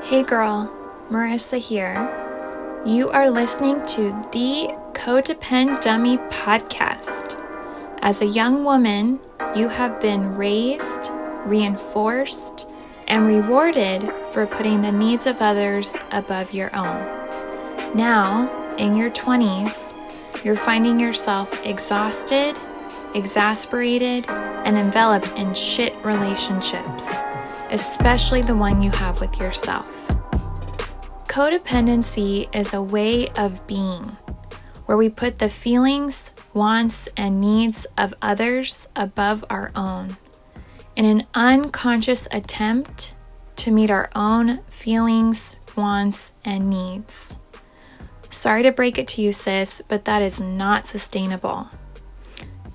Hey girl, Marissa here. You are listening to the Codependent Dummy podcast. As a young woman, you have been raised, reinforced, and rewarded for putting the needs of others above your own. Now, in your 20s, you're finding yourself exhausted, exasperated, and enveloped in shit relationships, especially the one you have with yourself. Codependency is a way of being where we put the feelings, wants, and needs of others above our own in an unconscious attempt to meet our own feelings, wants, and needs. Sorry to break it to you, sis, but that is not sustainable.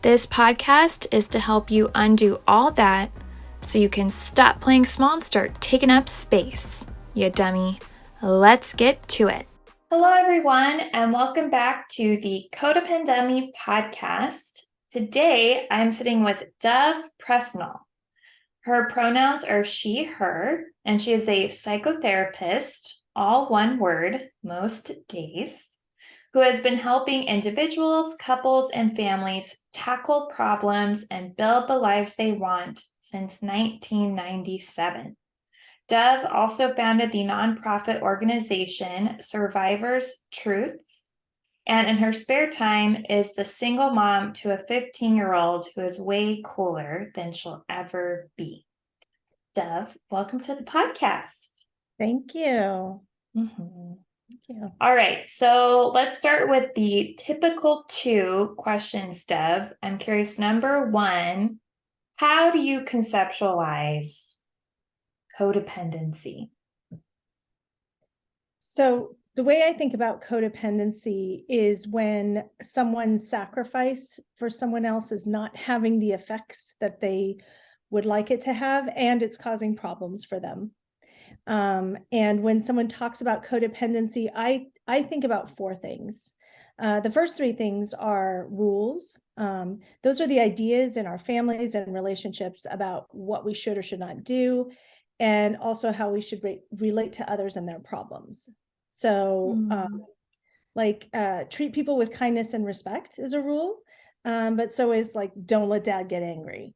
This podcast is to help you undo all that so you can stop playing small and start taking up space, you dummy. Let's get to it. Hello, everyone, and welcome back to the Codependent Dummy podcast. Today, I'm sitting with Dove Pressnall. Her pronouns are she, her, and she is a psychotherapist, all one word, most days, who has been helping individuals, couples, and families tackle problems and build the lives they want since 1997. Dove also founded the nonprofit organization Survivors Truths, and in her spare time is the single mom to a 15-year-old who is way cooler than she'll ever be. Dove, welcome to the podcast. Thank you. Thank you. All right, so let's start with the typical two questions, Dove. I'm curious, number one, how do you conceptualize codependency? So the way I think about codependency is when someone's sacrifice for someone else is not having the effects that they would like it to have, and it's causing problems for them. And when someone talks about codependency, I think about four things. The first three things are rules. Those are the ideas in our families and relationships about what we should or should not do, and also how we should relate to others and their problems. So treat people with kindness and respect is a rule, but so is like, don't let dad get angry.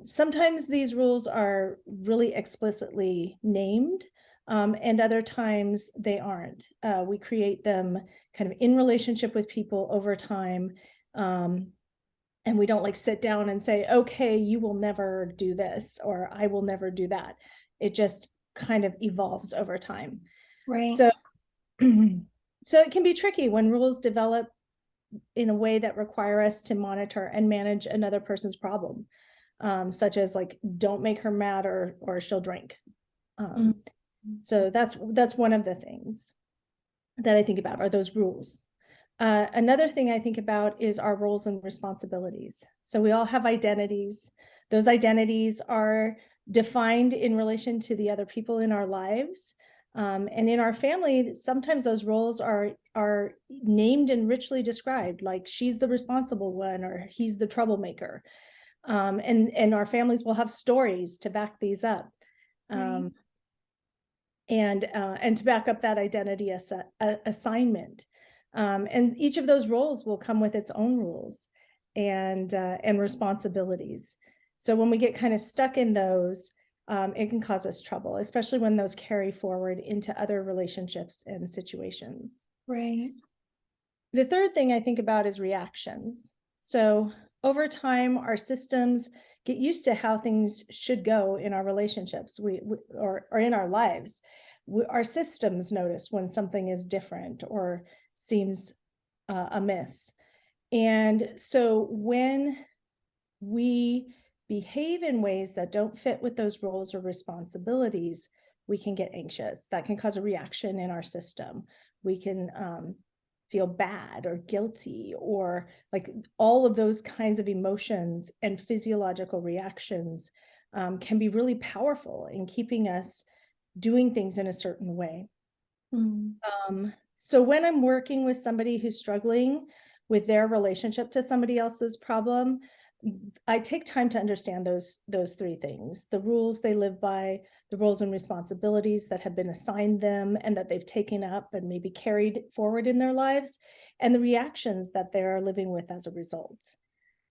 Sometimes these rules are really explicitly named, and other times they aren't. We create them kind of in relationship with people over time, and we don't like sit down and say, okay, you will never do this, or I will never do that. It just kind of evolves over time. Right. So it can be tricky when rules develop in a way that require us to monitor and manage another person's problem. Such as like, don't make her mad or she'll drink. So that's one of the things that I think about are those rules. Another thing I think about is our roles and responsibilities. So we all have identities. Those identities are defined in relation to the other people in our lives. And in our family, sometimes those roles are named and richly described, like she's the responsible one or he's the troublemaker. And our families will have stories to back these up, and to back up that identity assignment. And each of those roles will come with its own rules and responsibilities. So when we get kind of stuck in those, it can cause us trouble, especially when those carry forward into other relationships and situations. Right. The third thing I think about is reactions. So over time, our systems get used to how things should go in our relationships or in our lives. Our systems notice when something is different or seems amiss. And so when we behave in ways that don't fit with those roles or responsibilities, we can get anxious. That can cause a reaction in our system. We can feel bad or guilty, or like all of those kinds of emotions and physiological reactions can be really powerful in keeping us doing things in a certain way. So when I'm working with somebody who's struggling with their relationship to somebody else's problem, I take time to understand those three things: the rules they live by, the roles and responsibilities that have been assigned them and that they've taken up and maybe carried forward in their lives, and the reactions that they're living with as a result.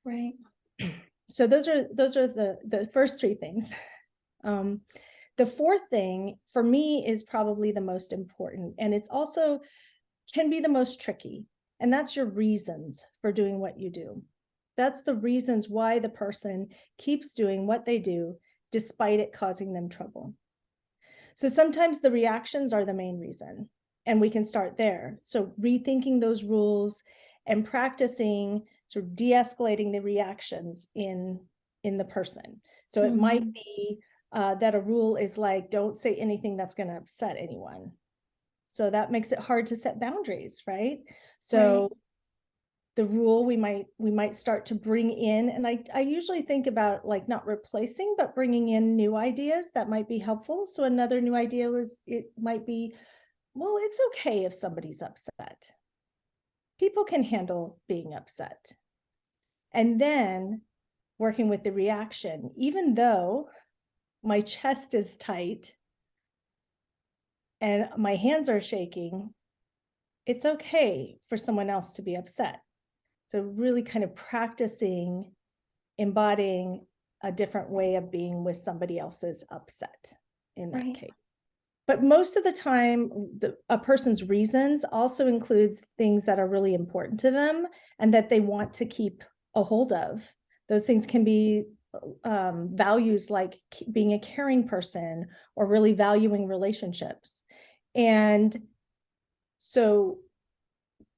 Right. So those are the first three things. The fourth thing for me is probably the most important, and it's also can be the most tricky, and that's your reasons for doing what you do. That's the reasons why the person keeps doing what they do despite it causing them trouble. So sometimes the reactions are the main reason, and we can start there. So rethinking those rules and practicing sort of de-escalating the reactions in the person. So it might be that a rule is like, don't say anything that's going to upset anyone. So that makes it hard to set boundaries, right? So the rule we might start to bring in, and I usually think about like not replacing, but bringing in new ideas that might be helpful. So another new idea it might be, well, it's okay if somebody's upset. People can handle being upset. And then working with the reaction, even though my chest is tight and my hands are shaking, it's okay for someone else to be upset. So really kind of practicing embodying a different way of being with somebody else's upset in that case. But most of the time, a person's reasons also includes things that are really important to them and that they want to keep a hold of. Those things can be values like being a caring person or really valuing relationships. And so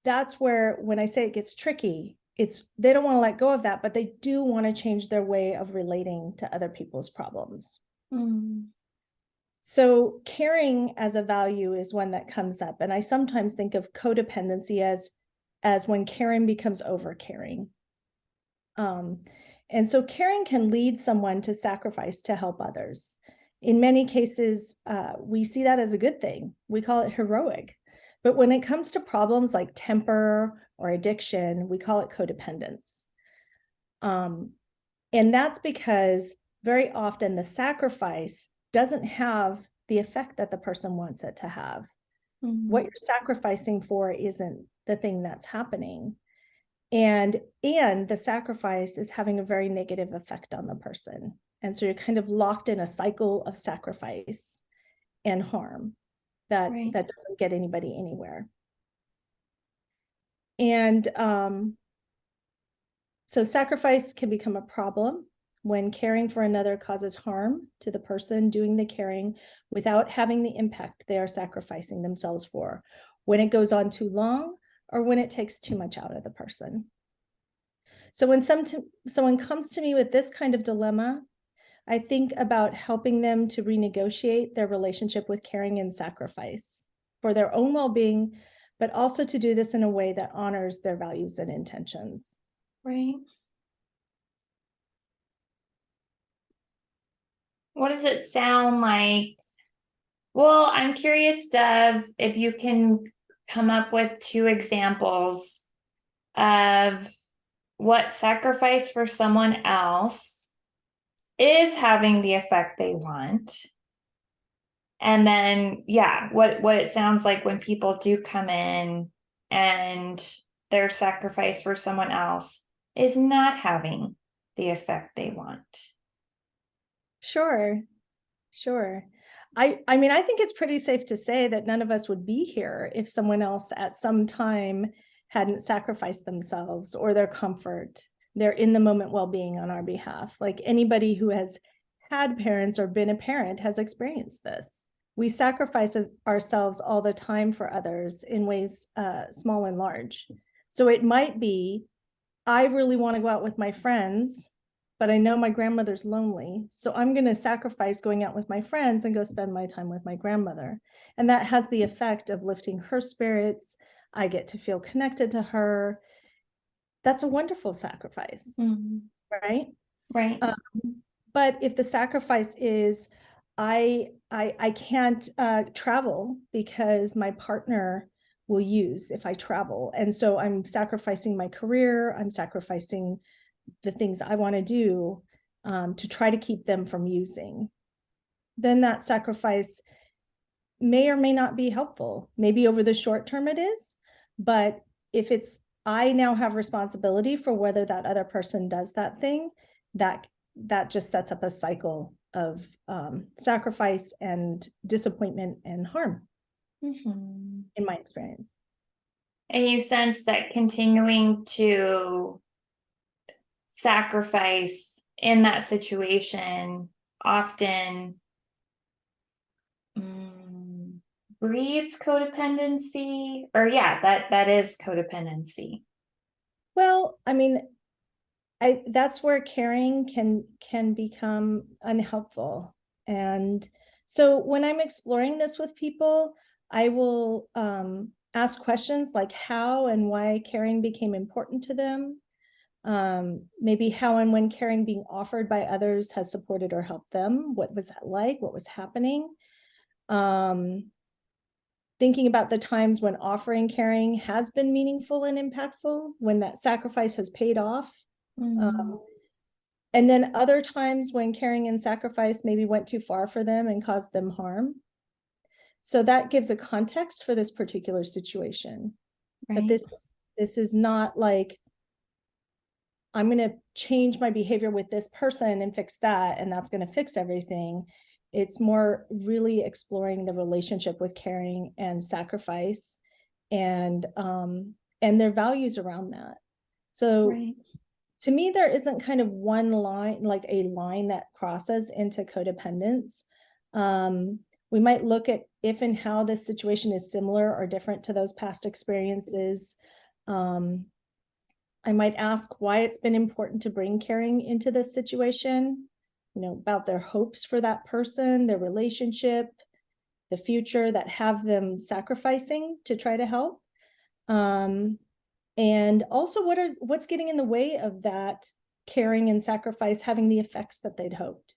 that's where, when I say it gets tricky, it's they don't want to let go of that, but they do want to change their way of relating to other people's problems. So caring as a value is one that comes up. And I sometimes think of codependency as when caring becomes over caring. And so caring can lead someone to sacrifice to help others. In many cases, we see that as a good thing. We call it heroic. But when it comes to problems like temper or addiction, we call it codependence. And that's because very often the sacrifice doesn't have the effect that the person wants it to have. What you're sacrificing for isn't the thing that's happening. And the sacrifice is having a very negative effect on the person. And so you're kind of locked in a cycle of sacrifice and harm that doesn't get anybody anywhere. And so sacrifice can become a problem when caring for another causes harm to the person doing the caring without having the impact they are sacrificing themselves for, when it goes on too long, or when it takes too much out of the person. So when someone comes to me with this kind of dilemma, I think about helping them to renegotiate their relationship with caring and sacrifice for their own well-being, but also to do this in a way that honors their values and intentions. Right. What does it sound like? Well, I'm curious, Dove, if you can come up with 2 examples of what sacrifice for someone else is having the effect they want. And then, what it sounds like when people do come in and their sacrifice for someone else is not having the effect they want. Sure. I mean, I think it's pretty safe to say that none of us would be here if someone else at some time hadn't sacrificed themselves or their comfort, their in the moment well-being on our behalf. Like anybody who has had parents or been a parent has experienced this. We sacrifice ourselves all the time for others in ways small and large. So it might be, I really want to go out with my friends, but I know my grandmother's lonely. So I'm going to sacrifice going out with my friends and go spend my time with my grandmother. And that has the effect of lifting her spirits. I get to feel connected to her. That's a wonderful sacrifice, right? Right. But if the sacrifice is, I can't travel because my partner will use if I travel. And so I'm sacrificing my career, I'm sacrificing the things I want to do to try to keep them from using, then that sacrifice may or may not be helpful. Maybe over the short term it is, but if it's, I now have responsibility for whether that other person does that thing, that just sets up a cycle of sacrifice and disappointment and harm, in my experience. And you sense that continuing to sacrifice in that situation often breeds codependency, or that is codependency. Well, I mean, that's where caring can become unhelpful. And so when I'm exploring this with people, I will ask questions like how and why caring became important to them. Maybe how and when caring being offered by others has supported or helped them. What was that like? What was happening? Thinking about the times when offering caring has been meaningful and impactful, when that sacrifice has paid off. And then other times when caring and sacrifice maybe went too far for them and caused them harm. So that gives a context for this particular situation. Right. But this is not like, I'm going to change my behavior with this person and fix that, and that's going to fix everything. It's more really exploring the relationship with caring and sacrifice and their values around that. So right. To me, there isn't kind of one line, like a line that crosses into codependence. We might look at if and how this situation is similar or different to those past experiences. I might ask why it's been important to bring caring into this situation, about their hopes for that person, their relationship, the future that have them sacrificing to try to help. And also what's getting in the way of that caring and sacrifice having the effects that they'd hoped.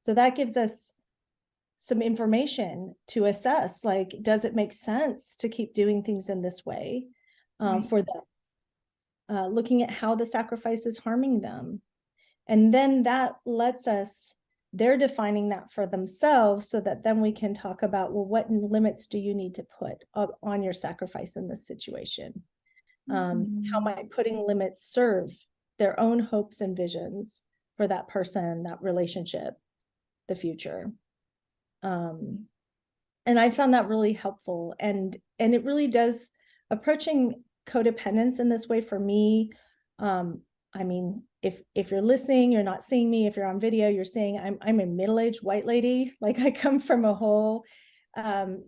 So that gives us some information to assess, like, does it make sense to keep doing things in this way for them? Looking at how the sacrifice is harming them. And then that lets us, they're defining that for themselves so that then we can talk about, well, what limits do you need to put on your sacrifice in this situation? How might putting limits serve their own hopes and visions for that person, that relationship, the future? And I found that really helpful. And it really does, approaching codependence in this way for me. I mean, if you're listening, you're not seeing me. If you're on video, you're seeing I'm a middle-aged white lady. Like, I come from a whole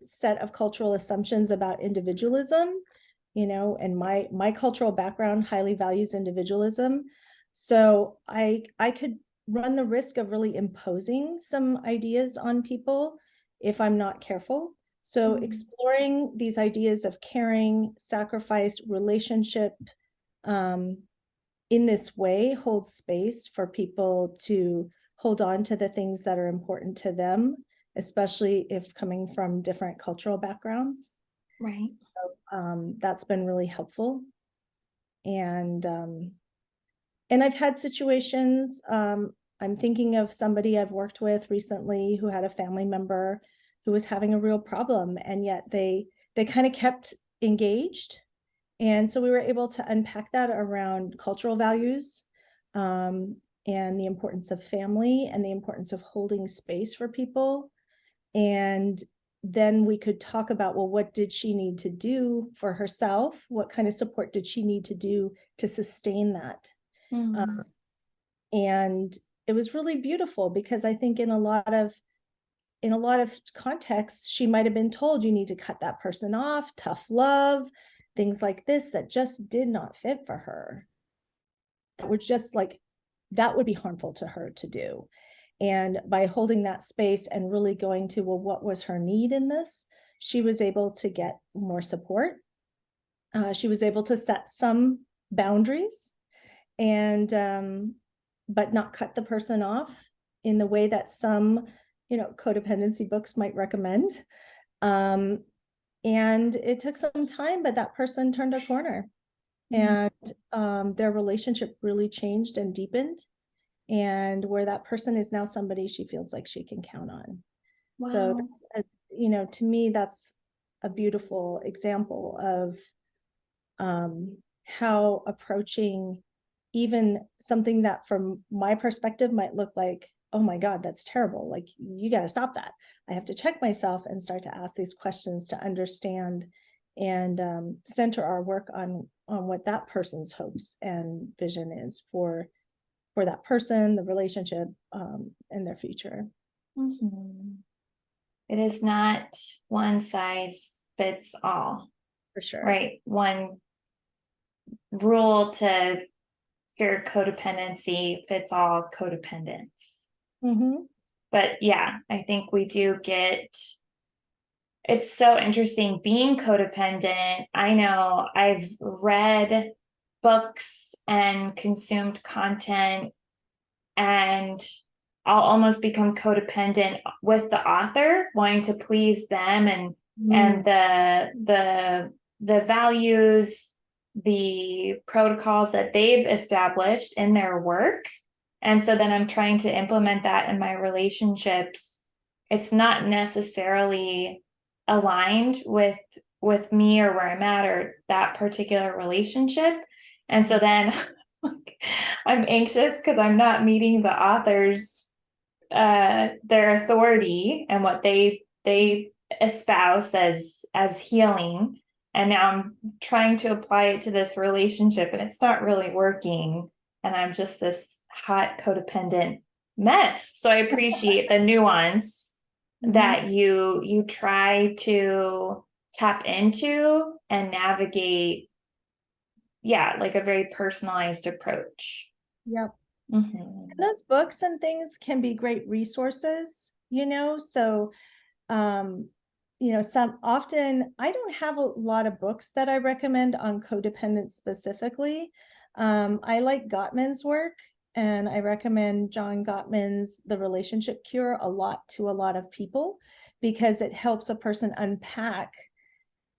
set of cultural assumptions about individualism, and my cultural background highly values individualism. So I could run the risk of really imposing some ideas on people if I'm not careful. So exploring these ideas of caring, sacrifice, relationship in this way holds space for people to hold on to the things that are important to them, especially if coming from different cultural backgrounds. Right. So, that's been really helpful. And I've had situations, I'm thinking of somebody I've worked with recently who had a family member who was having a real problem, and yet they kind of kept engaged. And so we were able to unpack that around cultural values, and the importance of family and the importance of holding space for people. And then we could talk about, well, what did she need to do for herself? What kind of support did she need to do to sustain that? And it was really beautiful, because I think in a lot of contexts, she might have been told, you need to cut that person off, tough love, things like this that just did not fit for her. That were just like, that would be harmful to her to do. And by holding that space and really going to, well, what was her need in this? She was able to get more support. She was able to set some boundaries and, but not cut the person off in the way that some, codependency books might recommend. And it took some time, but that person turned a corner. and their relationship really changed and deepened, and where that person is now somebody she feels like she can count on. Wow. So to me, that's a beautiful example of how approaching even something that from my perspective might look like, oh my God, that's terrible. Like, you got to stop that. I have to check myself and start to ask these questions to understand and center our work on what that person's hopes and vision is for that person, the relationship, and their future. Mm-hmm. It is not one size fits all. For sure. Right. One rule to cure codependency fits all codependence. Mm-hmm. But yeah, I think we do get, it's so interesting being codependent. I know I've read books and consumed content, and I'll almost become codependent with the author, wanting to please them and the values, the protocols that they've established in their work. And so then I'm trying to implement that in my relationships. It's not necessarily aligned with me or where I'm at or that particular relationship. And so then I'm anxious because I'm not meeting the authors, their authority and what they espouse as healing. And now I'm trying to apply it to this relationship and it's not really working. And I'm just this hot codependent mess. So I appreciate the nuance that you try to tap into and navigate. Yeah, like a very personalized approach. Yep. Mm-hmm. Those books and things can be great resources, so some often I don't have a lot of books that I recommend on codependence specifically. I like Gottman's work, and I recommend John Gottman's The Relationship Cure a lot to a lot of people, because it helps a person unpack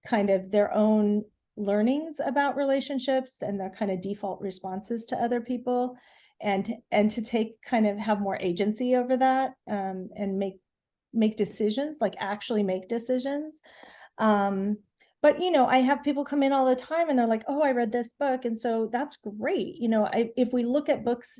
kind of their own learnings about relationships and their kind of default responses to other people, and to take kind of have more agency over that, and make decisions, like actually make decisions. But I have people come in all the time and they're like, oh, I read this book, and so that's great. If we look at books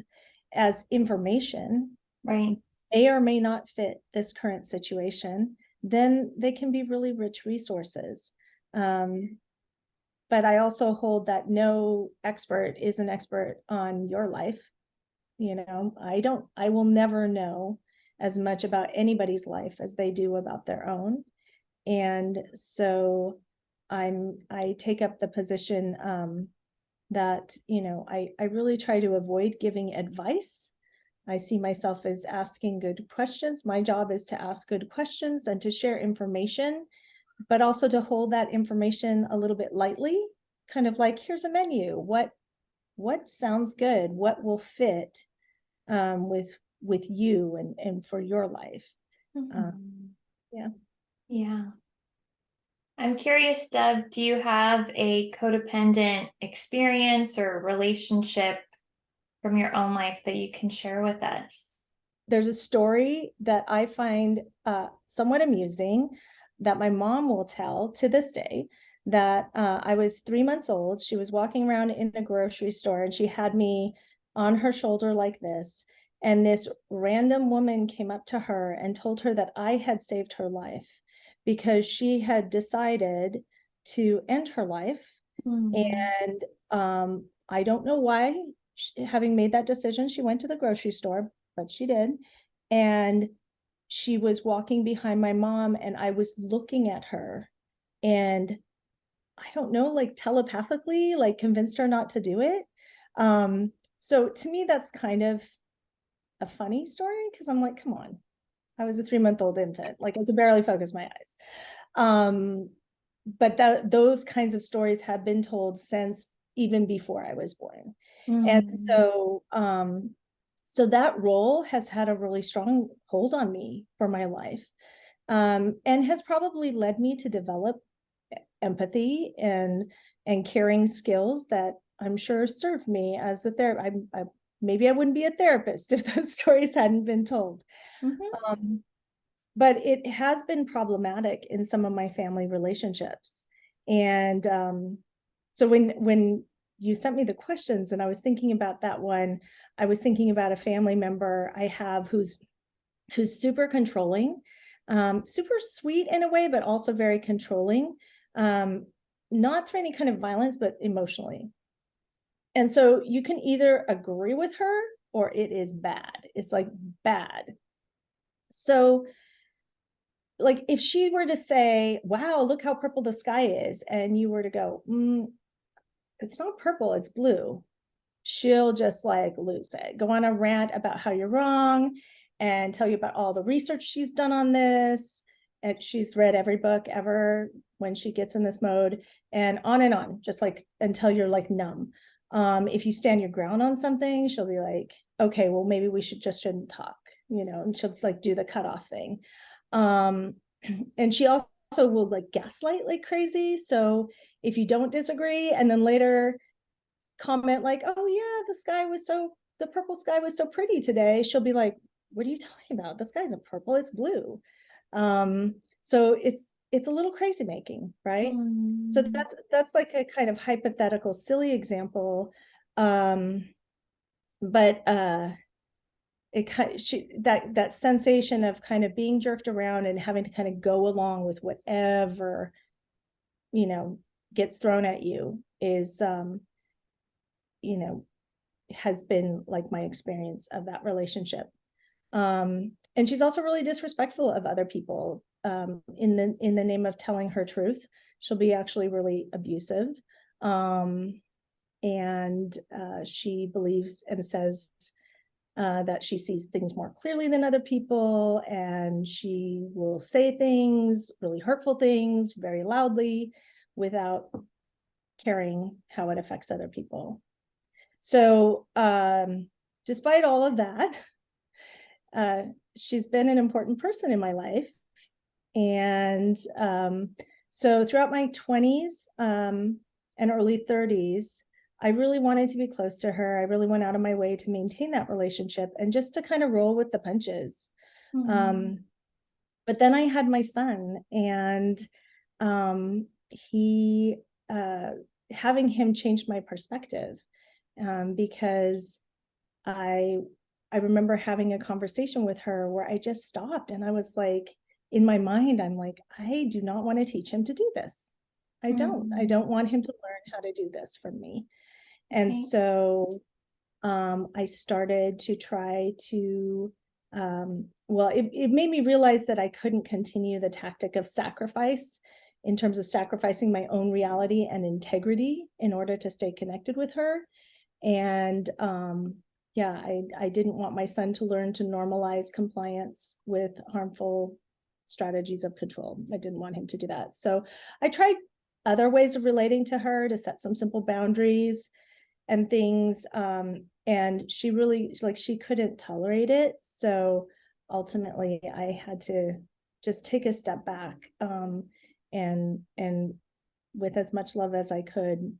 as information, right, may or may not fit this current situation, then they can be really rich resources. But I also hold that no expert is an expert on your life. I will never know as much about anybody's life as they do about their own. And so I take up the position that, I really try to avoid giving advice. I see myself as asking good questions. My job is to ask good questions and to share information, but also to hold that information a little bit lightly, kind of like, here's a menu. What sounds good? What will fit with you and for your life? Yeah. Yeah. I'm curious, Deb, do you have a codependent experience or relationship from your own life that you can share with us? There's a story that I find somewhat amusing that my mom will tell to this day, that I was 3 months old. She was walking around in a grocery store and she had me on her shoulder like this. And this random woman came up to her and told her that I had saved her life because she had decided to end her life. And I don't know why, having made that decision, she went to the grocery store, but she did. And she was walking behind my mom and I was looking at her, and I don't know, like telepathically, like convinced her not to do it. So to me, that's kind of a funny story, because I'm like, come on, I was a 3-month-old infant, like I could barely focus my eyes. But those kinds of stories have been told since even before I was born. And so that role has had a really strong hold on me for my life, and has probably led me to develop empathy and caring skills that I'm sure served me as a therapist. Maybe I wouldn't be a therapist if those stories hadn't been told. But it has been problematic in some of my family relationships. And so when you sent me the questions and I was thinking about that one, I was thinking about a family member I have who's super controlling, super sweet in a way, but also very controlling, not through any kind of violence, but emotionally. And so you can either agree with her or it is bad. It's like bad. So like if she were to say, wow, look how purple the sky is, and you were to go, it's not purple, it's blue, she'll just like lose it, go on a rant about how you're wrong and tell you about all the research she's done on this. And she's read every book ever when she gets in this mode, and on, just like until you're like numb. If you stand your ground on something, she'll be like, okay, well, maybe we shouldn't talk, and she'll like do the cutoff thing. And she also will like gaslight like crazy. So if you don't disagree and then later comment like, oh yeah, the purple sky was so pretty today, she'll be like, what are you talking about? The sky isn't purple, it's blue. So it's a little crazy making, right? So that's like a kind of hypothetical silly example. But it kind of, that sensation of kind of being jerked around and having to kind of go along with whatever gets thrown at you is has been like my experience of that relationship. And she's also really disrespectful of other people, in the name of telling her truth. She'll be actually really abusive. And she believes and says that she sees things more clearly than other people, and she will say things, really hurtful things, very loudly without caring how it affects other people. So despite all of that, she's been an important person in my life. And so throughout my 20s and early 30s, I really wanted to be close to her. I really went out of my way to maintain that relationship and just to kind of roll with the punches. But then I had my son, and having him changed my perspective, because I remember having a conversation with her where I just stopped and I was like, in my mind, I'm like, I do not want to teach him to do this. I don't want him to learn how to do this from me. And so I started to try to, it made me realize that I couldn't continue the tactic of sacrifice, in terms of sacrificing my own reality and integrity in order to stay connected with her. And I didn't want my son to learn to normalize compliance with harmful strategies of control. I didn't want him to do that. So I tried other ways of relating to her, to set some simple boundaries and things. And she really, like, she couldn't tolerate it. So ultimately I had to just take a step back, and with as much love as I could,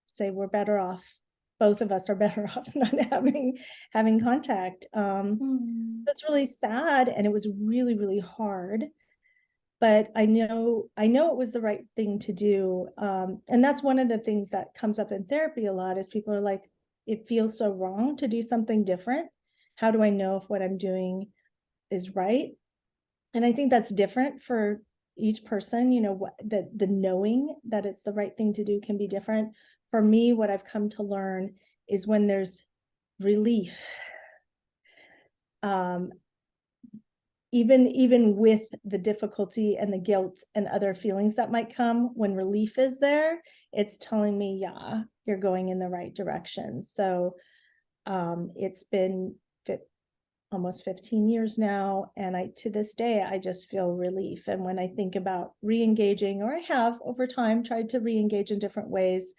say we're better off. Both of us are better off not having contact. That's really sad, and it was really, really hard. But I know it was the right thing to do. And that's one of the things that comes up in therapy a lot, is people are like, it feels so wrong to do something different. How do I know if what I'm doing is right? And I think that's different for each person. What the knowing that it's the right thing to do can be different. For me, what I've come to learn is when there's relief, even with the difficulty and the guilt and other feelings that might come, when relief is there, it's telling me, yeah, you're going in the right direction. So it's been almost 15 years now, and to this day, I just feel relief. And when I think about re-engaging, or I have over time tried to re-engage in different ways,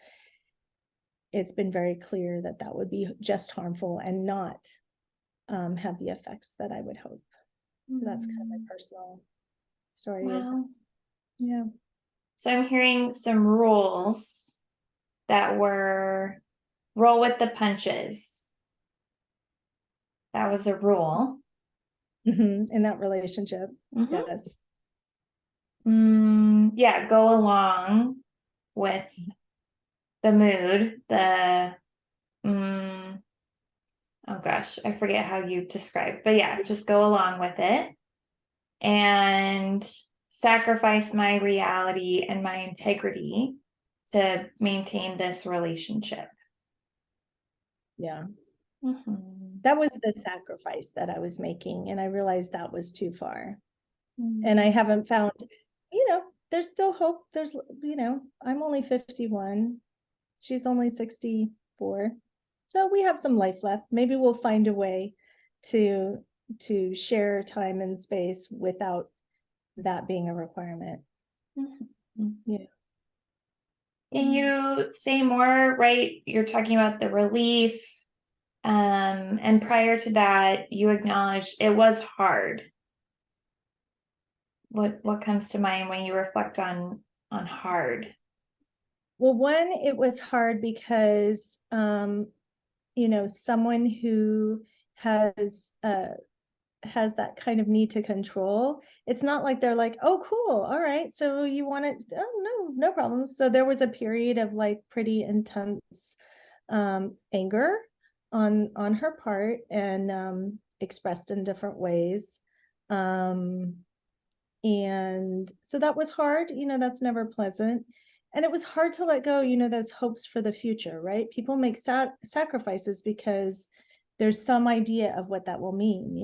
it's been very clear that would be just harmful and not have the effects that I would hope. So that's kind of my personal story. Wow. Yeah. So I'm hearing some rules that were roll with the punches. That was a rule. In that relationship. Mhm. Yes. Yeah, go along with the mood, oh gosh, I forget how you described, but yeah, just go along with it and sacrifice my reality and my integrity to maintain this relationship. Yeah. Mm-hmm. That was the sacrifice that I was making. And I realized that was too far. Mm-hmm. And I haven't found, there's still hope. There's, I'm only 51. She's only 64. So we have some life left. Maybe we'll find a way to share time and space without that being a requirement. Mm-hmm. Yeah. Can you say more, right? You're talking about the relief. And prior to that, you acknowledged it was hard. What comes to mind when you reflect on hard? Well, one, it was hard because someone who has that kind of need to control, it's not like they're like, oh cool, all right, so you want it, oh no problems. So there was a period of like pretty intense anger on her part, and expressed in different ways, and so that was hard. That's never pleasant, and it was hard to let go, those hopes for the future, right? People make sacrifices because there's some idea of what that will mean.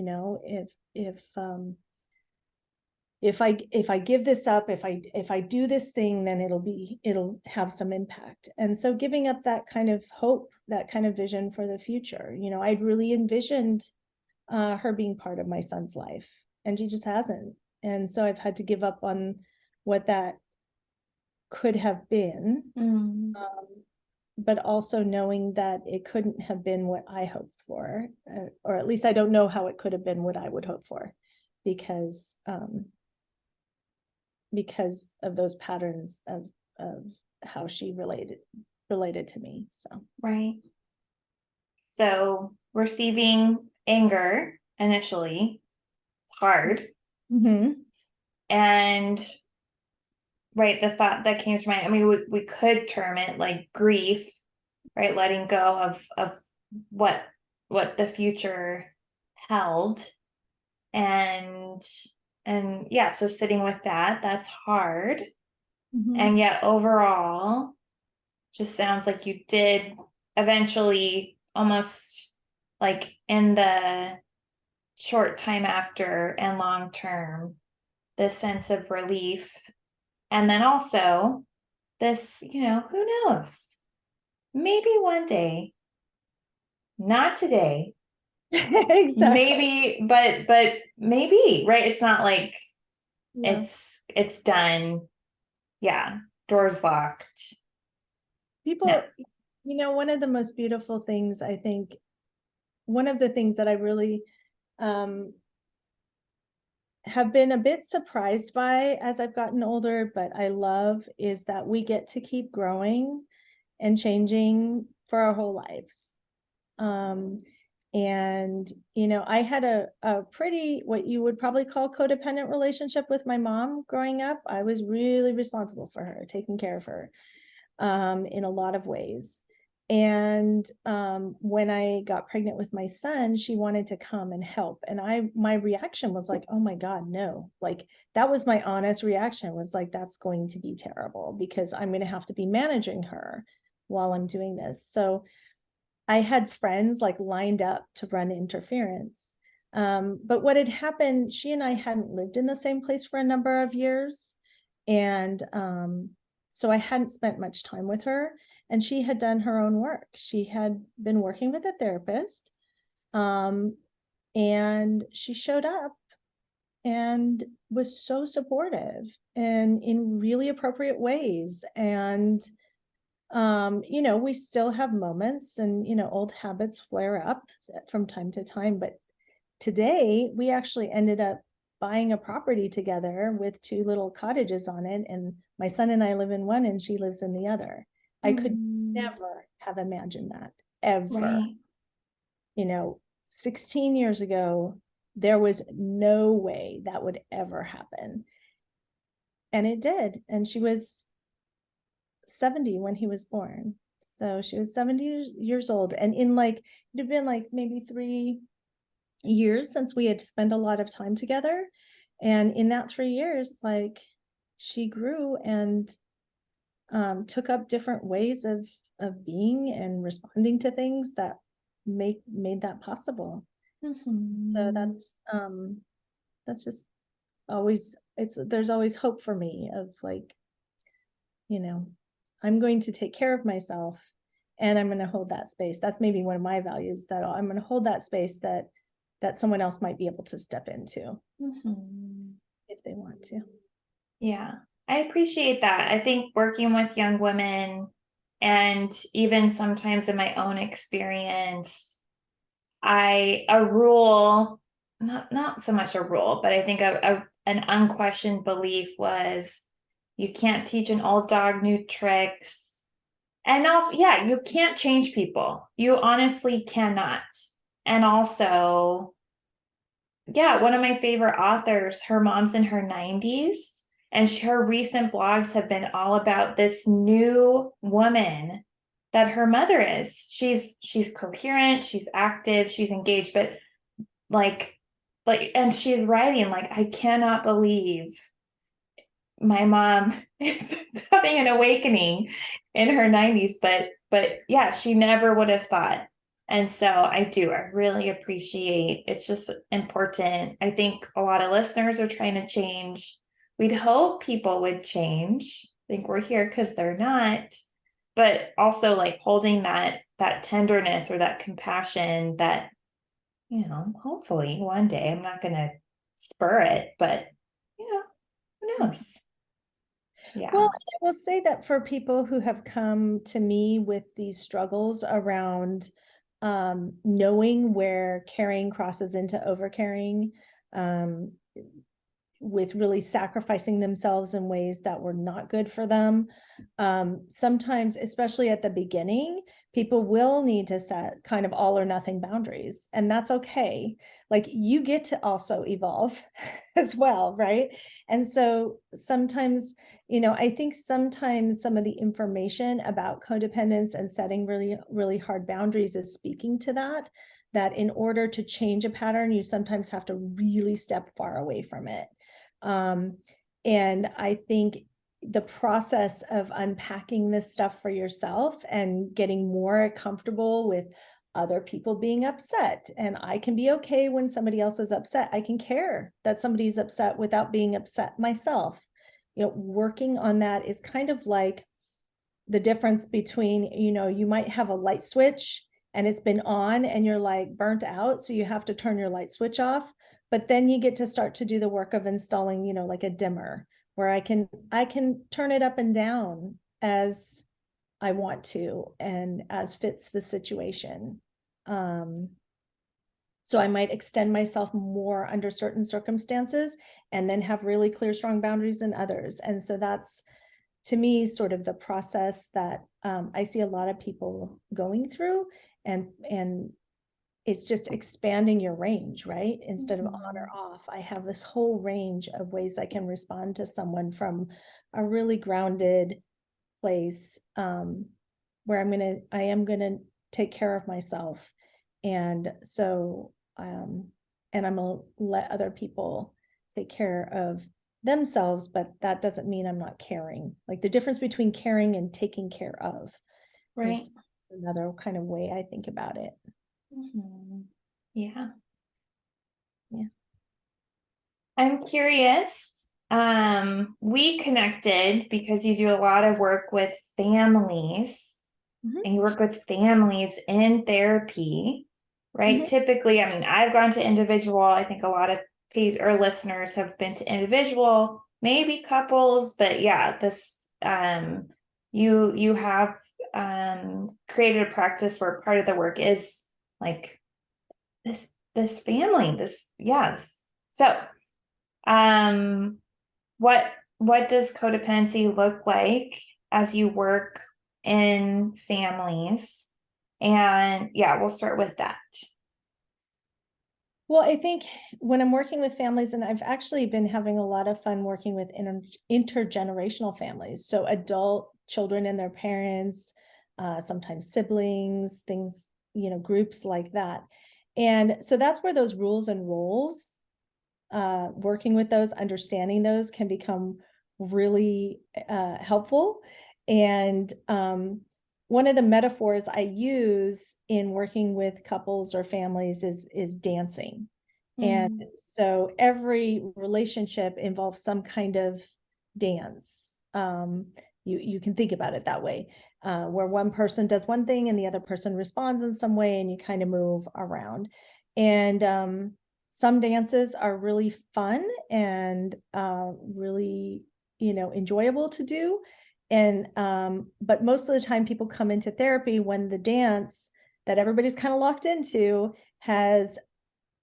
If I give this up, if I do this thing, then it'll have some impact. And so giving up that kind of hope, that kind of vision for the future, I'd really envisioned her being part of my son's life, and she just hasn't. And so I've had to give up on what that could have been, but also knowing that it couldn't have been what I hoped for, or at least I don't know how it could have been what I would hope for, because of those patterns of how she related to me. So Right. So receiving anger initially, it's hard. And right, the thought that came to mind, I mean, we could term it like grief, right? Letting go of what the future held. And yeah, so sitting with that's hard. And yet overall, just sounds like you did eventually, almost like in the short time after and long term, this sense of relief. And then also this, who knows? Maybe one day, not today. Exactly. Maybe, but maybe, right? It's not like Yeah. it's done. Yeah, doors locked. People, one of the most beautiful things, I think, one of the things that I really have been a bit surprised by as I've gotten older, but I love, is that we get to keep growing and changing for our whole lives. And I had a pretty, what you would probably call, codependent relationship with my mom growing up. I was really responsible for her, taking care of her in a lot of ways. And when I got pregnant with my son, she wanted to come and help. And my reaction was like, oh my God, no. Like, that was my honest reaction, was like, that's going to be terrible because I'm going to have to be managing her while I'm doing this. So I had friends like lined up to run interference. But what had happened, she and I hadn't lived in the same place for a number of years. And so I hadn't spent much time with her, and she had done her own work. She had been working with a therapist, and she showed up and was so supportive and in really appropriate ways. And we still have moments, and old habits flare up from time to time, but today we actually ended up buying a property together with 2 little cottages on it, and my son and I live in one and she lives in the other. I could never have imagined that, ever. Right. 16 years ago, there was no way that would ever happen. And it did. And she was 70 when he was born. So she was 70 years old. And in it had been maybe 3 years since we had spent a lot of time together. And in that 3 years, she grew and took up different ways of being and responding to things that made that possible. So that's just always, there's always hope for me of I'm going to take care of myself and I'm going to hold that space. That's maybe one of my values, that I'm going to hold that space that someone else might be able to step into if they want to. Yeah, I appreciate that. I think working with young women, and even sometimes in my own experience, a rule, not so much a rule, but I think an unquestioned belief was, you can't teach an old dog new tricks. And also, yeah, you can't change people. You honestly cannot. And also, yeah, one of my favorite authors, her mom's in her 90s, and her recent blogs have been all about this new woman that her mother is. She's coherent, she's active, she's engaged, but and she's writing I cannot believe my mom is having an awakening in her 90s, but yeah, she never would have thought. And so I really appreciate, it's just important. I think a lot of listeners are trying to change. We'd hope people would change. I think we're here because they're not, but also holding that tenderness or that compassion that, hopefully one day, I'm not going to spur it, but who knows? Yeah. Well, I will say that for people who have come to me with these struggles around knowing where caring crosses into overcaring, with really sacrificing themselves in ways that were not good for them. Sometimes, especially at the beginning, people will need to set kind of all or nothing boundaries, and that's okay. You get to also evolve as well, right? And so sometimes, I think sometimes some of the information about codependence and setting really, really hard boundaries is speaking to that in order to change a pattern, you sometimes have to really step far away from it. And I think the process of unpacking this stuff for yourself and getting more comfortable with other people being upset, and I can be okay when somebody else is upset. I can care that somebody's upset without being upset myself. Working on that is kind of like the difference between, you might have a light switch and it's been on and you're burnt out, so you have to turn your light switch off. But then you get to start to do the work of installing, a dimmer where I can turn it up and down as I want to and as fits the situation. So I might extend myself more under certain circumstances and then have really clear, strong boundaries in others. And so that's, to me, sort of the process that I see a lot of people going through, and it's just expanding your range, right? Instead of on or off, I have this whole range of ways I can respond to someone from a really grounded place, where I am gonna take care of myself. And so, and I'm gonna let other people take care of themselves, but that doesn't mean I'm not caring. The difference between caring and taking care of, Right. is another kind of way I think about it. Yeah. Yeah. I'm curious. We connected because you do a lot of work with families, and you work with families in therapy, right? Typically, I mean, I've gone to individual. I think a lot of or listeners have been to individual, maybe couples, but yeah, this you have created a practice where part of the work is this family, yes. So What does codependency look like as you work in families? And yeah, we'll start with that. Well, I think when I'm working with families, and I've actually been having a lot of fun working with intergenerational families, so adult children and their parents, sometimes siblings, things, groups like that. And so that's where those rules and roles, working with those, understanding those can become really helpful. And one of the metaphors I use in working with couples or families is dancing. And so every relationship involves some kind of dance. You can think about it that way, where one person does one thing and the other person responds in some way, and you kind of move around. And some dances are really fun and really, enjoyable to do. And but most of the time people come into therapy when the dance that everybody's kind of locked into has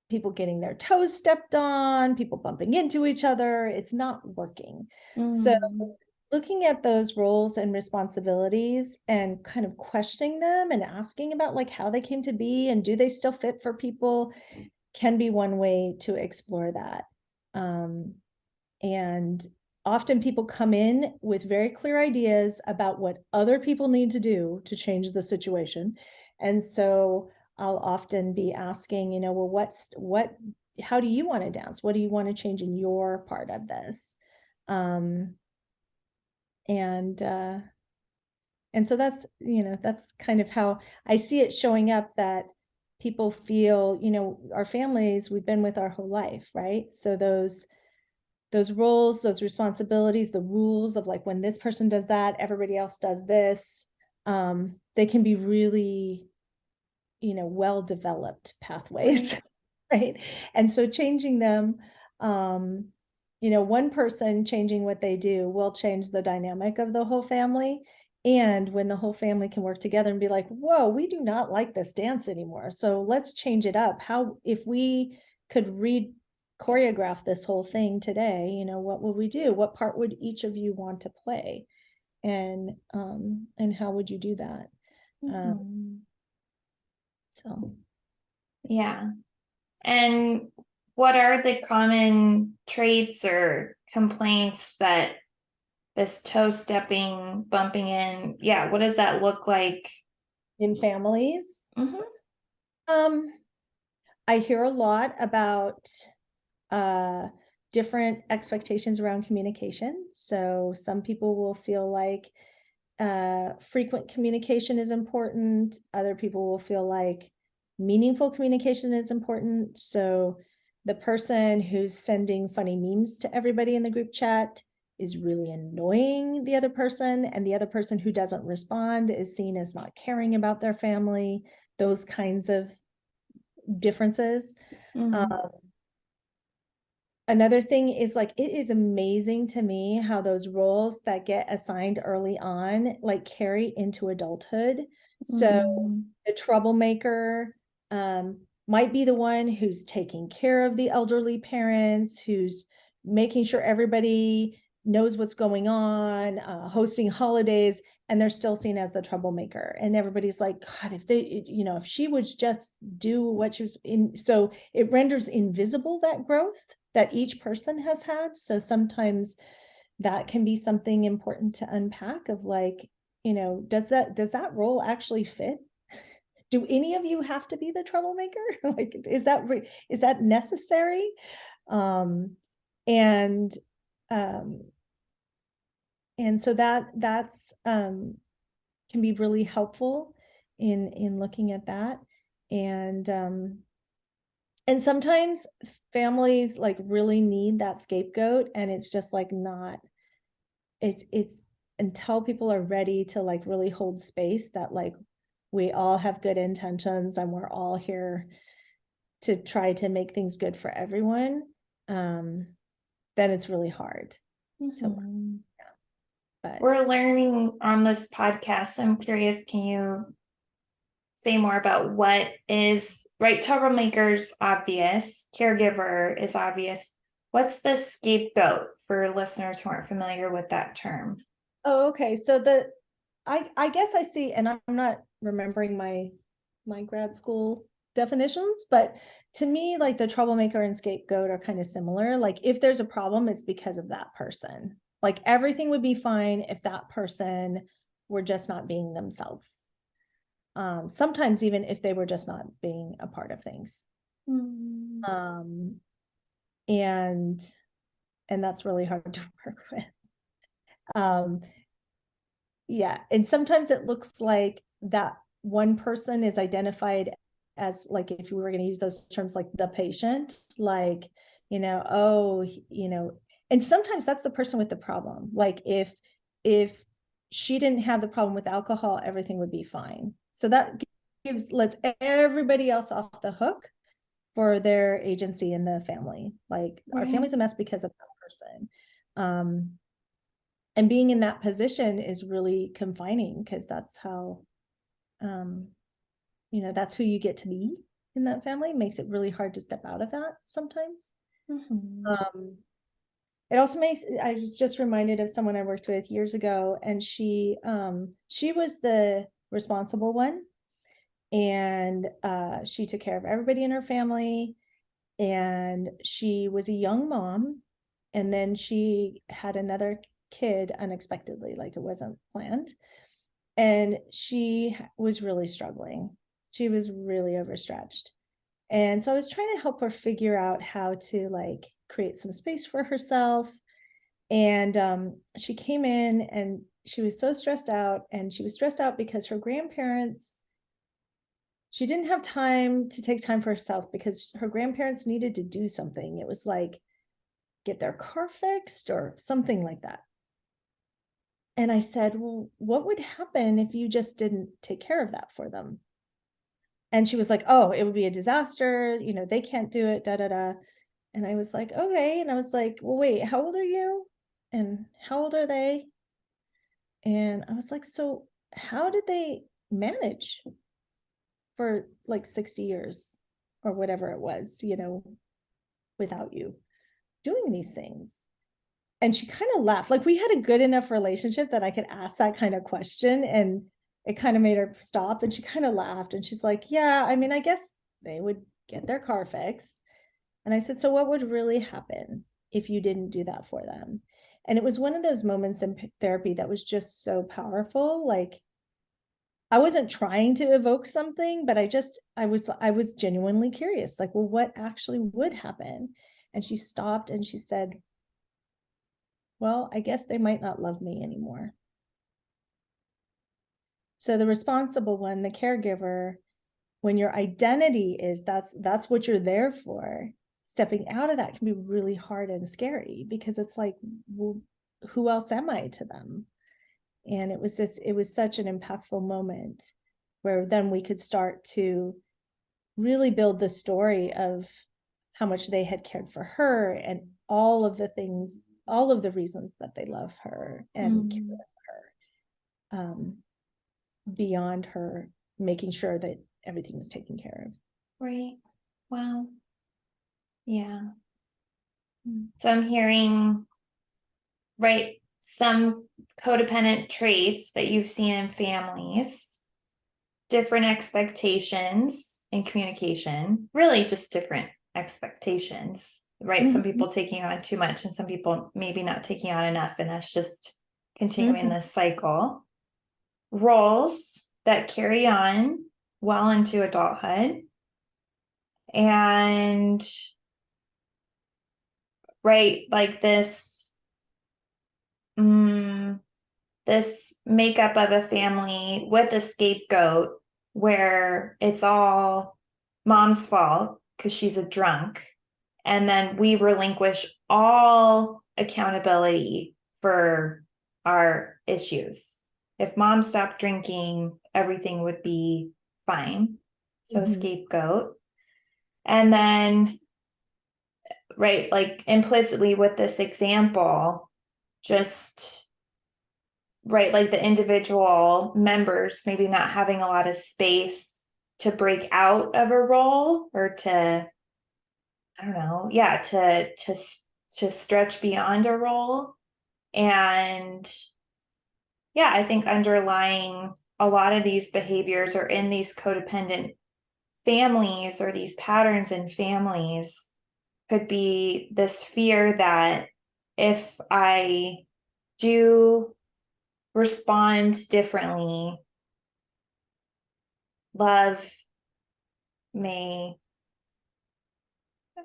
people getting their toes stepped on, people bumping into each other. It's not working. So looking at those roles and responsibilities and kind of questioning them and asking about like how they came to be and do they still fit for people can be one way to explore that. And often people come in with very clear ideas about what other people need to do to change the situation. And so I'll often be asking, well, how do you want to dance? What do you want to change in your part of this? And so that's kind of how I see it showing up, that people feel, our families, we've been with our whole life, right? So those roles, those responsibilities, the rules of like, when this person does that, everybody else does this, they can be really, well-developed pathways, right? And so changing them, one person changing what they do will change the dynamic of the whole family. And when the whole family can work together and be like, whoa, we do not like this dance anymore, so let's change it up. How, if we could choreograph this whole thing today, what would we do? What part would each of you want to play? And how would you do that? So Yeah. And what are the common traits or complaints that this toe stepping, bumping in, yeah, what does that look like in families? I hear a lot about different expectations around communication. So some people will feel like frequent communication is important. Other people will feel like meaningful communication is important. So the person who's sending funny memes to everybody in the group chat is really annoying the other person, and the other person who doesn't respond is seen as not caring about their family. Those kinds of differences. Another thing is like, it is amazing to me how those roles that get assigned early on like carry into adulthood. So the troublemaker might be the one who's taking care of the elderly parents, who's making sure everybody knows what's going on, hosting holidays, and they're still seen as the troublemaker. And everybody's like, God, if she would just do what she was in. So it renders invisible that growth that each person has had. So sometimes that can be something important to unpack, of like, does that role actually fit? Do any of you have to be the troublemaker? Like, is that necessary? And so that's can be really helpful in looking at that. And sometimes families like really need that scapegoat, and it's just like not, it's until people are ready to like really hold space, that like we all have good intentions and we're all here to try to make things good for everyone, then it's really hard to work. Yeah. But we're learning on this podcast. I'm curious, can you say more about what is, right? Troublemaker's obvious, caregiver is obvious. What's the scapegoat for listeners who aren't familiar with that term? Oh, okay. So I guess I see, and I'm not remembering my grad school definitions, but to me, like the troublemaker and scapegoat are kind of similar. Like if there's a problem, it's because of that person. Like everything would be fine if that person were just not being themselves. Sometimes even if they were just not being a part of things. Mm. Um, and that's really hard to work with. Yeah, and sometimes it looks like that one person is identified as, like, if we were going to use those terms, like the patient, like, oh, and sometimes that's the person with the problem. Like if she didn't have the problem with alcohol, everything would be fine. So that lets everybody else off the hook for their agency in the family. Like our family's a mess because of that person. And being in that position is really confining because that's how, that's who you get to be in that family. It makes it really hard to step out of that sometimes. It also makes, I was just reminded of someone I worked with years ago, and she was the responsible one, and she took care of everybody in her family, and she was a young mom, and then she had another kid unexpectedly, like it wasn't planned, and she was really struggling. She was really overstretched, and so I was trying to help her figure out how to like create some space for herself. And she came in and she was so stressed out, and she was stressed out because her grandparents, she didn't have time to take time for herself because her grandparents needed to do something. It was like get their car fixed or something like that. And I said, well, what would happen if you just didn't take care of that for them? And she was like, oh, it would be a disaster. They can't do it, da, da, da. And I was like, okay. And I was like, well, wait, how old are you? And how old are they? And I was like, so how did they manage for like 60 years or whatever it was, without you doing these things? And she kind of laughed. Like we had a good enough relationship that I could ask that kind of question, and it kind of made her stop, and she kind of laughed, and she's like, yeah, I mean, I guess they would get their car fixed. And I said, so what would really happen if you didn't do that for them? And it was one of those moments in therapy that was just so powerful. Like I wasn't trying to evoke something, but I was genuinely curious, like, well, what actually would happen? And she stopped and she said, well, I guess they might not love me anymore. So the responsible one, the caregiver, when your identity is that's what you're there for, stepping out of that can be really hard and scary because it's like, well, who else am I to them? And it was such an impactful moment where then we could start to really build the story of how much they had cared for her and all of the things, all of the reasons that they love her and care for her, beyond her making sure that everything was taken care of. Right. Wow. Yeah. So I'm hearing, right, some codependent traits that you've seen in families, different expectations in communication, really just different expectations, right? Some people taking on too much and some people maybe not taking on enough, and that's just continuing this cycle. Roles that carry on well into adulthood, and right, like this this makeup of a family with a scapegoat where it's all mom's fault because she's a drunk, and then we relinquish all accountability for our issues. If mom stopped drinking, everything would be fine. So scapegoat. And then, right, like implicitly with this example, just right, like the individual members maybe not having a lot of space to break out of a role or to, I don't know, yeah, to to stretch beyond a role. And yeah, I think underlying a lot of these behaviors or in these codependent families or these patterns in families could be this fear that if I do respond differently, love may,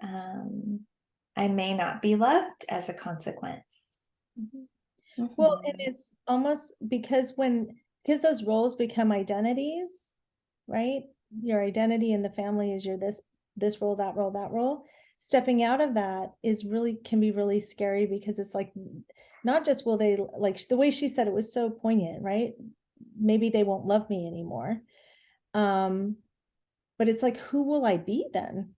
I may not be loved as a consequence. Well, and it's almost because those roles become identities, right? Your identity in the family is you're this role, that role, that role. Stepping out of that can be really scary, because it's like, not just will they, like the way she said it was so poignant, right? Maybe they won't love me anymore. But it's like, who will I be then?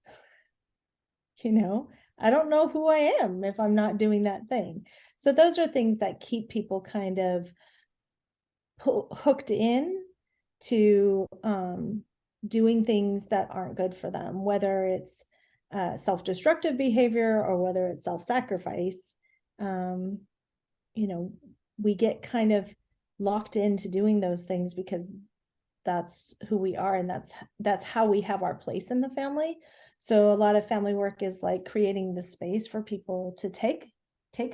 I don't know who I am if I'm not doing that thing. So those are things that keep people kind of hooked in to doing things that aren't good for them, whether it's self-destructive behavior or whether it's self-sacrifice. We get kind of locked into doing those things because that's who we are, and that's how we have our place in the family. So a lot of family work is like creating the space for people to take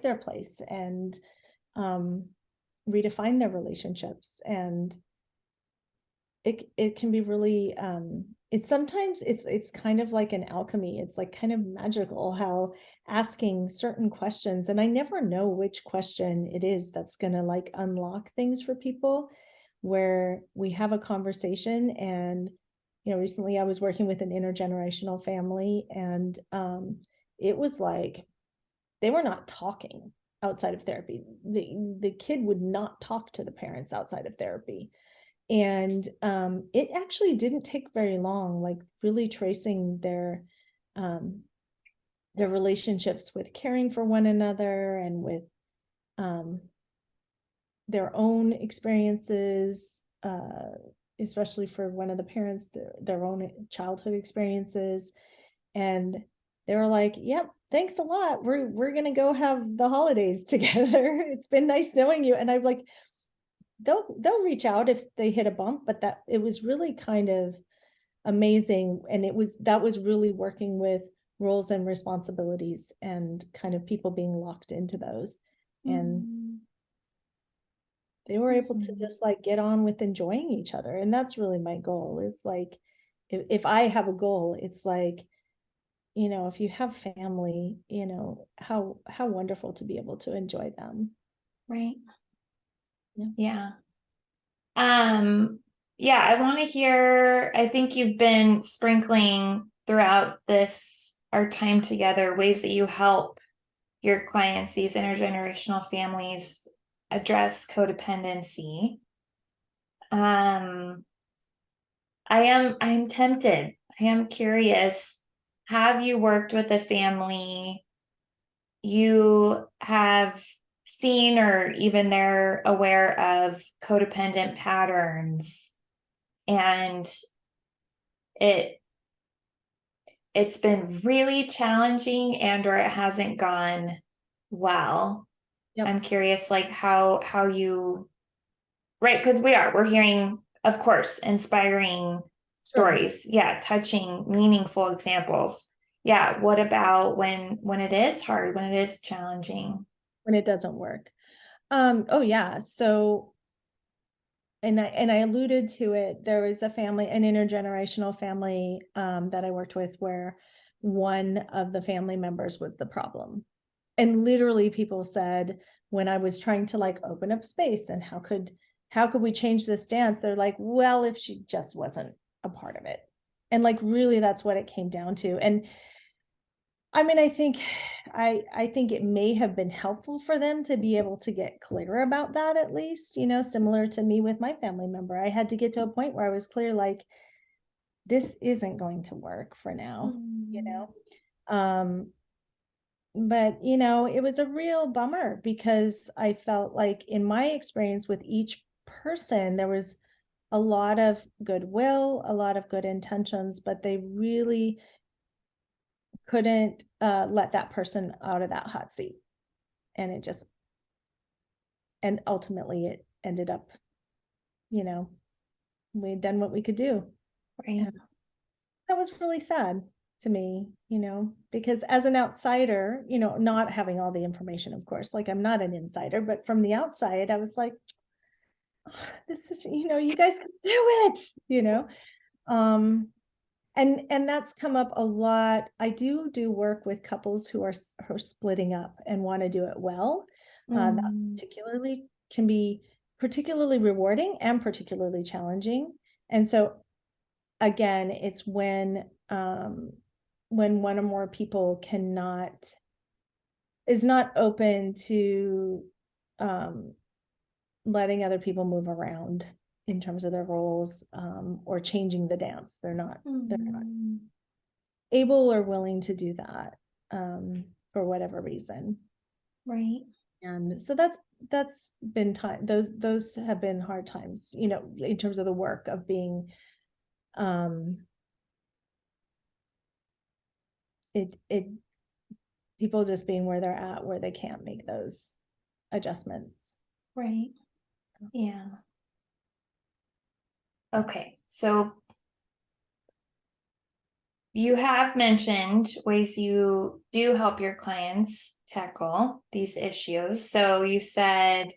their place and redefine their relationships. And it can be really it's kind of like an alchemy. It's like kind of magical how asking certain questions, and I never know which question it is that's going to like unlock things for people, where we have a conversation. And recently I was working with an intergenerational family, and it was like they were not talking outside of therapy. The kid would not talk to the parents outside of therapy. And it actually didn't take very long, like really tracing their relationships with caring for one another, and with their own experiences, especially for one of the parents, their own childhood experiences. And they were like, yep, thanks a lot, we're gonna go have the holidays together. It's been nice knowing you. And I'm like, they'll reach out if they hit a bump, but that it was really kind of amazing. And that was really working with roles and responsibilities and kind of people being locked into those. And they were able to just like get on with enjoying each other. And that's really my goal, is like, if I have a goal, it's like, if you have family, how wonderful to be able to enjoy them. Right. Yeah. Yeah, I want to hear, I think you've been sprinkling throughout our time together, ways that you help your clients, these intergenerational families, address codependency. I'm tempted. I am curious. Have you worked with a family you have seen, or even they're aware of codependent patterns, and it's been really challenging, and or it hasn't gone well? Yep. I'm curious, like how you, right, because we're hearing, of course, inspiring stories, yeah, touching, meaningful examples. Yeah, what about when it is hard, when it is challenging? When it doesn't work. Oh yeah. So, and I alluded to it, there was a family, an intergenerational family, that I worked with, where one of the family members was the problem. And literally people said, when I was trying to like open up space and how could we change this dance, they're like, well, if she just wasn't a part of it. And like, really, that's what it came down to. And I mean, I think it may have been helpful for them to be able to get clear about that, at least, similar to me with my family member. I had to get to a point where I was clear, like, this isn't going to work for now, but it was a real bummer, because I felt like in my experience with each person, there was a lot of goodwill, a lot of good intentions, but they really couldn't let that person out of that hot seat. And ultimately it ended up, we'd done what we could do. Right. And that was really sad to me, because as an outsider, not having all the information, of course, like I'm not an insider, but from the outside, I was like, oh, this is, you guys can do it, and that's come up a lot. I do work with couples who are splitting up and want to do it well. That particularly can be particularly rewarding and particularly challenging. And so again, it's when one or more people is not open to letting other people move around in terms of their roles, or changing the dance. They're not able or willing to do that, for whatever reason. Right. And so that's been time. Those have been hard times, in terms of the work of being, people just being where they're at, where they can't make those adjustments. Right. Yeah. Okay. So you have mentioned ways you do help your clients tackle these issues. So you said,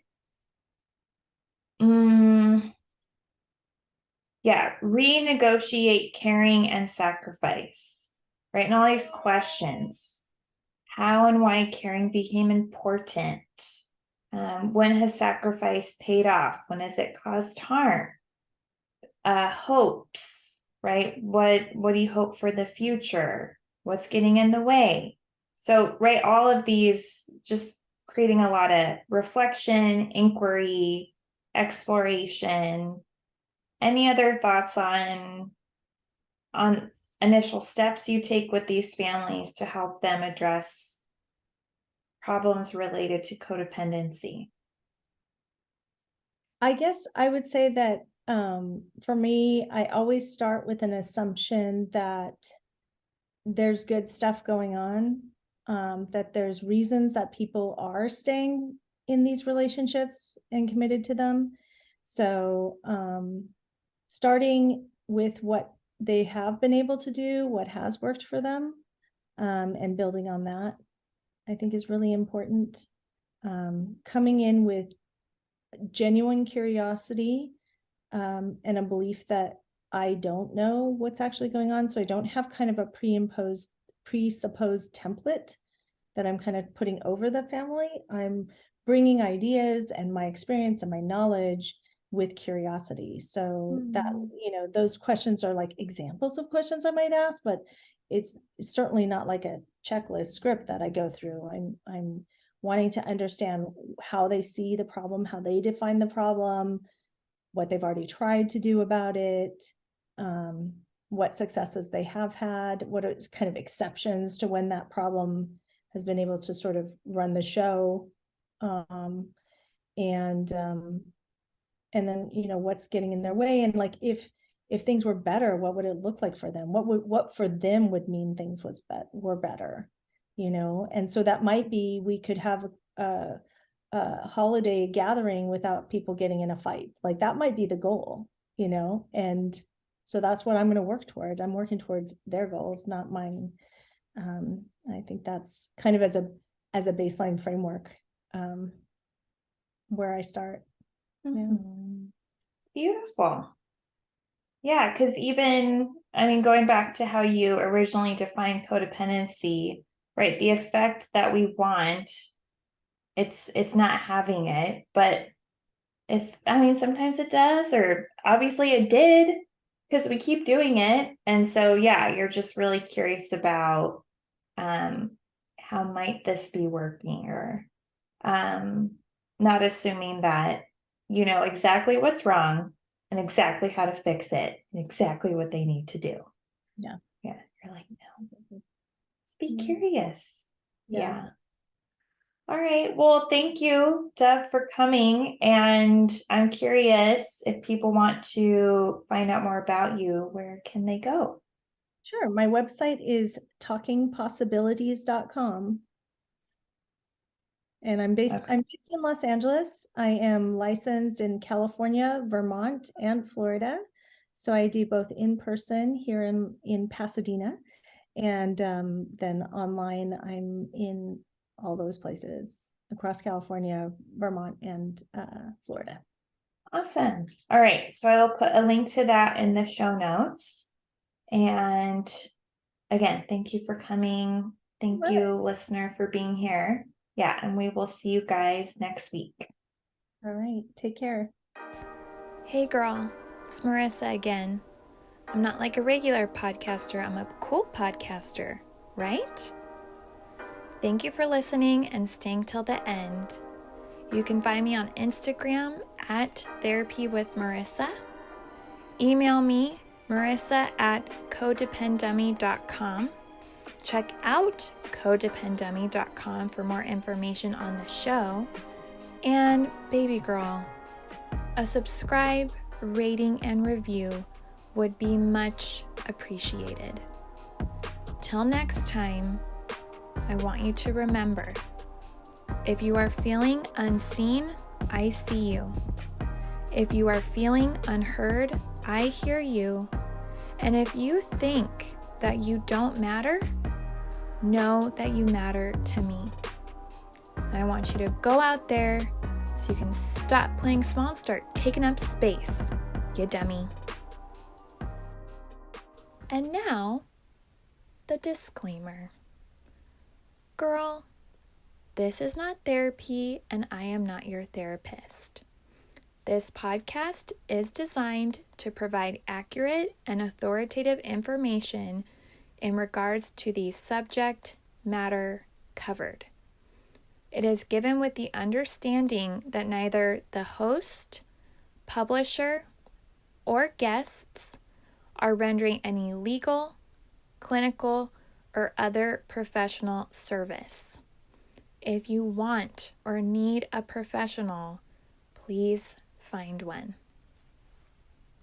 renegotiate caring and sacrifice, right? And all these questions. How and why caring became important. When has sacrifice paid off? When has it caused harm? Hopes, right? What do you hope for the future? What's getting in the way? So, right, all of these just creating a lot of reflection, inquiry, exploration. Any other thoughts on initial steps you take with these families to help them address problems related to codependency? I guess I would say that, for me, I always start with an assumption that there's good stuff going on, that there's reasons that people are staying in these relationships and committed to them. So, starting with what they have been able to do, what has worked for them, and building on that, I think is really important. Coming in with genuine curiosity, and a belief that I don't know what's actually going on. So I don't have kind of a presupposed template that I'm kind of putting over the family. I'm bringing ideas and my experience and my knowledge with curiosity. So that, those questions are like examples of questions I might ask, but it's certainly not like a checklist script that I go through. I'm wanting to understand how they see the problem, how they define the problem, what they've already tried to do about it, what successes they have had, what are kind of exceptions to when that problem has been able to sort of run the show. And then, what's getting in their way, and like if things were better, what would it look like for them? What for them would mean things were better, and so that might be, we could have a holiday gathering without people getting in a fight. Like that might be the goal, and so that's what I'm going to work towards. I'm working towards their goals, not mine. I think that's kind of as a baseline framework, where I start. Yeah. Beautiful. Yeah, because even, going back to how you originally defined codependency, right? The effect that we want, it's not having it, but sometimes it does, or obviously it did, because we keep doing it. And so, yeah, you're just really curious about how might this be working, or not assuming that you know exactly what's wrong and exactly how to fix it and exactly what they need to do. Yeah. You're like, no, let's be curious. Yeah. All right. Well, thank you, Dove, for coming. And I'm curious, if people want to find out more about you, where can they go? Sure. My website is talkingpossibilities.com. And I'm based in Los Angeles. I am licensed in California, Vermont, and Florida. So I do both in person here in Pasadena, and then online I'm in all those places across California, Vermont, and Florida. Awesome. All right. So I will put a link to that in the show notes. And again, thank you for coming. Thank you, listener, for being here. Yeah, and we will see you guys next week. All right. Take care. Hey, girl. It's Marissa again. I'm not like a regular podcaster. I'm a cool podcaster, right? Thank you for listening and staying till the end. You can find me on Instagram at Therapy with Marissa. Email me, marissa@codependummy.com. Check out codependummy.com for more information on the show. And baby girl, a subscribe, rating, and review would be much appreciated. Till next time, I want you to remember, if you are feeling unseen, I see you. If you are feeling unheard, I hear you. And if you think that you don't matter, know that you matter to me. I want you to go out there so you can stop playing small and start taking up space, you dummy. And now, the disclaimer. Girl, this is not therapy and I am not your therapist. This podcast is designed to provide accurate and authoritative information in regards to the subject matter covered. It is given with the understanding that neither the host, publisher, or guests are rendering any legal, clinical, or other professional service. If you want or need a professional, please find one.